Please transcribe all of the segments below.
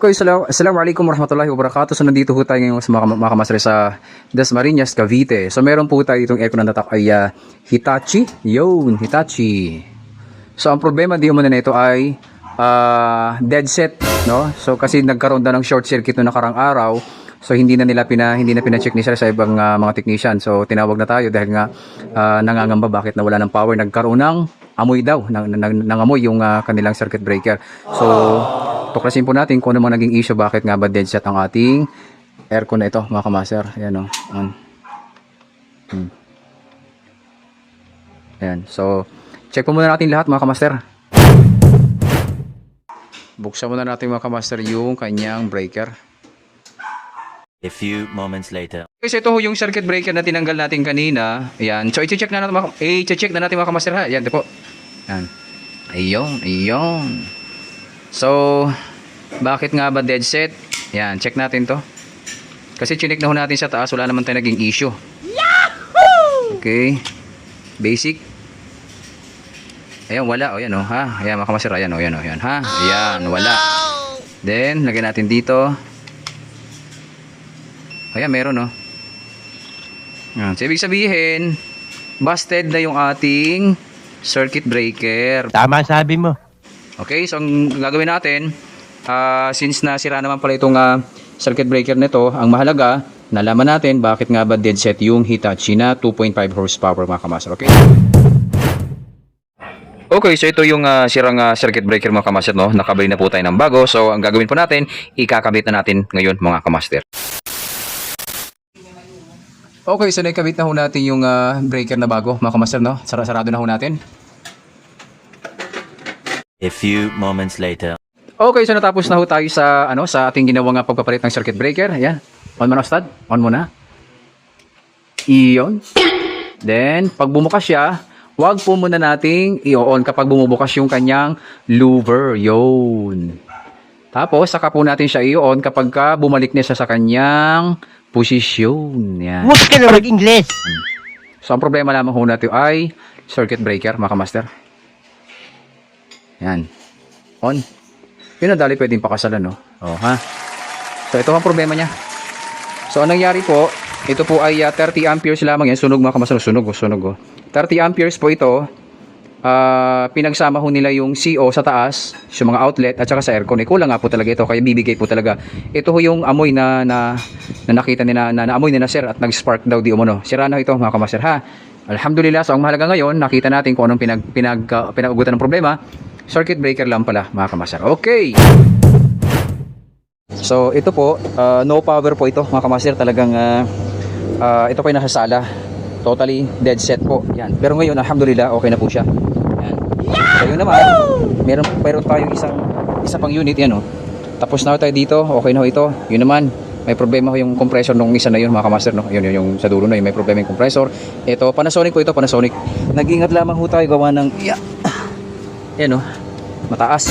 Okay, assalamualaikum warahmatullahi wabarakatuh. So nandito po tayo ngayon sa mga kamasre sa Dasmariñas, Cavite. So meron po tayo itong aircon na tatak ay Hitachi. Yun, Hitachi. So ang problema di umano na ito ay dead set, no? So kasi nagkaroon na ng short circuit noong nakarang araw. So hindi na pina-check ni sir sa ibang mga technician. So tinawag na tayo dahil nga nangangamba bakit nawala ng power. Nagkaroon ng amoy daw, ng amoy yung kanilang circuit breaker. So tuklasin po natin kung ano mga naging issue, bakit nga ba dead set ang ating aircon na ito, mga kamaster. Ayan o. Ayan. So, check po muna natin lahat, mga kamaster. Buksan muna natin, mga kamaster, yung kanyang breaker. A few moments later. Okay, so ito yung circuit breaker na tinanggal natin kanina. Ayan. So, i-check na natin, mga kamaster, ha. Ayan, ito po. Ayan. Ayun. So, bakit nga ba dead set? Yan, check natin to. Kasi chinik na ho natin sa taas, wala naman tayo naging issue. Yahoo! Okay. Basic. Ayan, wala. O, yan o, ha? Ayan, makamasira. Ayan o, yan, ha? Ayan, wala. Then, lagyan natin dito. Ayan, meron o. Ayan, so, ibig sabihin, busted na yung ating circuit breaker. Tama sabi mo. Okay, so ang gagawin natin, since nasira naman pala itong circuit breaker nito, ang mahalaga, nalaman natin bakit nga ba dead set yung Hitachi na 2.5 horsepower, mga kamaster. Okay? Okay, so ito yung sirang circuit breaker, mga kamaster, no? Nakabili na po tayo ng bago. So ang gagawin po natin, ikakabit na natin ngayon, mga kamaster. Okay, so nakabit na ho natin yung breaker na bago, mga kamaster, no? Sarado na ho natin. A few moments later. Okay, so natapos na ho tayo sa sa ating ginawang pagpapalit ng circuit breaker. Ayan. On mo na, Ustad. On mo na. Iyon. Then, pag bumukas siya, wag po muna nating i-on kapag bumubukas yung kanyang louver. Yun. Tapos, saka po natin siya i-on kapag bumalik niya sa kanyang posisyon. Yan. Huwag ka na mag-Ingles. So, ang problema lamang ho natin ay circuit breaker, mga kamaster. Yan. On. Yun na, dali pwedeng pakasalan, no? O, ha? So, ito ang problema niya. So, anong nangyari po, ito po ay 30 amperes lamang yan. Sunog, mga kamaster. Sunog. 30 amperes po ito. Pinagsama ho nila yung CO sa taas, yung mga outlet, at saka sa aircon. Kulang nga po talaga ito, kaya bibigay po talaga. Ito ho yung amoy na nakita nila, na amoy nila, sir, at nag-spark daw di umano. Sira na ito, mga kamaster, ha? Alhamdulillah, so ang mahalaga ngayon, nakita natin kung anong pinag-ugutan ng problema. Circuit breaker lang pala, mga kamaster. Okay. So, ito po, no power po ito, mga kamaster. Talagang, ito po ay nasa sala. Totally dead set po. Yan. Pero ngayon, alhamdulillah, okay na po siya. Yan. So, yun naman, meron tayong isa pang unit, yan, oh. Tapos na tayo dito, okay na ho ito. Yun naman, may problema ho yung compressor nung isa na yun, mga kamaster, no? Yun yung sa dulo na yun, may problema yung compressor. Ito, Panasonic po ito, Panasonic. Nag-ingat lamang ho tayo gawa ng, yan, oh, mataas.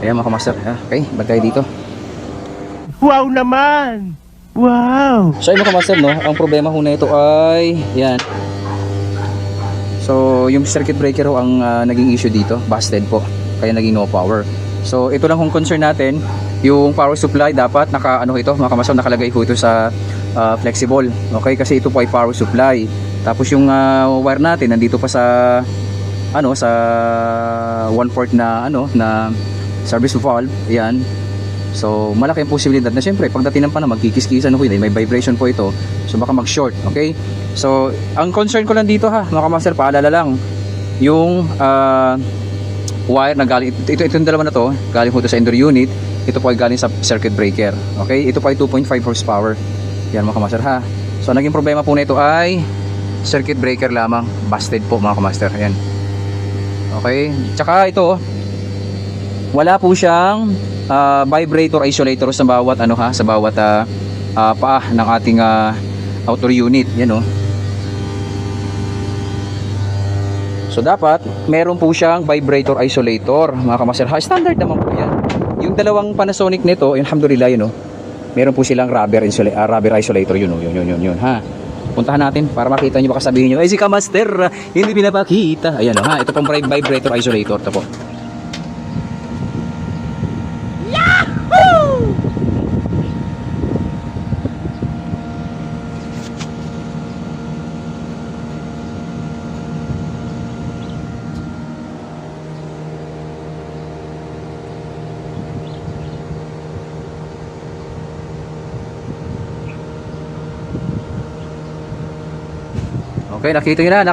Ayan, mga kamaster. Okay, balik tayo dito. Wow naman! Wow! So, mga kamaster, no, ang problema ho na ito ay, yan. So, yung circuit breaker ho ang naging issue dito. Busted po. Kaya naging no power. So, ito lang kung concern natin. Yung power supply dapat ito, mga kamaster, nakalagay ho ito sa flexible. Okay, kasi ito po ay power supply. Tapos yung wire natin nandito pa sa sa 1/4 na service valve. Ayan. So malaki ang posibilidad na siyempre pagdating ng panahon magkikis-kisan ho yun, may vibration po ito. So baka mag-short. Okay? So ang concern ko lang dito, ha, mga kamaster, paalala lang yung wire na galing itong dalawa na to, galing po ito sa indoor unit. Ito po ay galing sa circuit breaker. Okay? Ito po ay 2.5 horsepower. Yan, mga kamaster, ha. So naging problema po na ito ay circuit breaker lamang. Busted po, mga kamaster. Ayan. Okay? Tsaka ito, wala po siyang vibrator isolator sa bawat sa bawat paa ng ating outdoor unit. Yan, oh. So dapat meron po siyang vibrator isolator, mga kamaster. Standard naman po yan. Yung dalawang Panasonic nito, alhamdulillah, yun, oh. Meron po silang rubber isolator, yun, ha. Puntahan natin para makita nyo, baka sabihin nyo, ay si Kamaster, hindi pinapakita. Ayan o ha, ito pong vibrator isolator to po. Okay, nakita nyo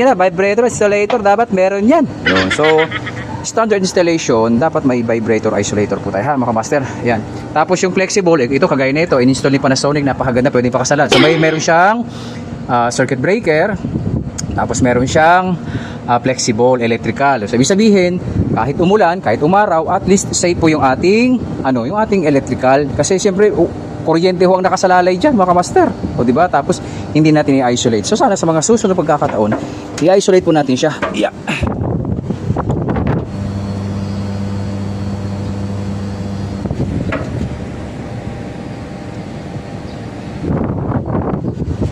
na, vibrator isolator, dapat meron yan. Yun. So, standard installation, dapat may vibrator isolator po tayo ha, mga master. Yan. Tapos yung flexible, ito kagaya nito, in-install ni Panasonic, napakaganda, pwedeng pakasalan. So, meron siyang circuit breaker, tapos meron siyang flexible electrical. So, ibig sabihin, kahit umulan, kahit umaraw, at least safe po yung ating, yung ating electrical. Kasi siyempre, kuryente ho ang nakasalalay dyan, mga master. O diba? Tapos, hindi natin i-isolate. So, sana sa mga susunod pagkakataon, i-isolate po natin siya. Yeah.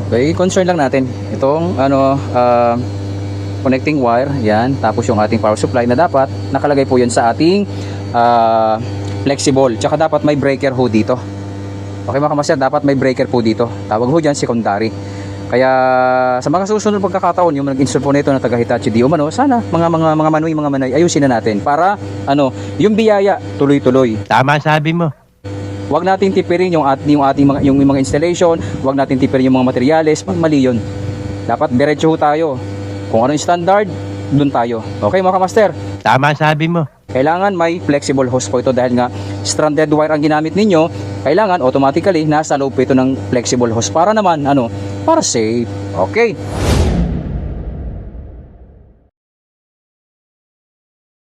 Okay, concern lang natin. Itong, connecting wire, yan. Tapos yung ating power supply na dapat, nakalagay po yan sa ating flexible. Tsaka dapat may breaker ho dito. Okay mga kamaster, dapat may breaker po dito. Tawag ho dyan, secondary. Kaya sa mga susunod pagkakataon, yung nag-install po nito na taga Hitachi di umano, sana mga manay, ayusin na natin para yung biyaya tuloy-tuloy. Tama sabi mo. Huwag natin tipirin yung mga installation, huwag natin tipirin yung mga materyales, mali yun. Dapat diretso ho tayo. Kung ano yung standard, dun tayo. Okay mga kamaster? Tama sabi mo. Kailangan may flexible hose po ito dahil nga stranded wire ang ginamit ninyo. Kailangan automatically nasa loob po ito ng flexible hose para naman para safe. Okay.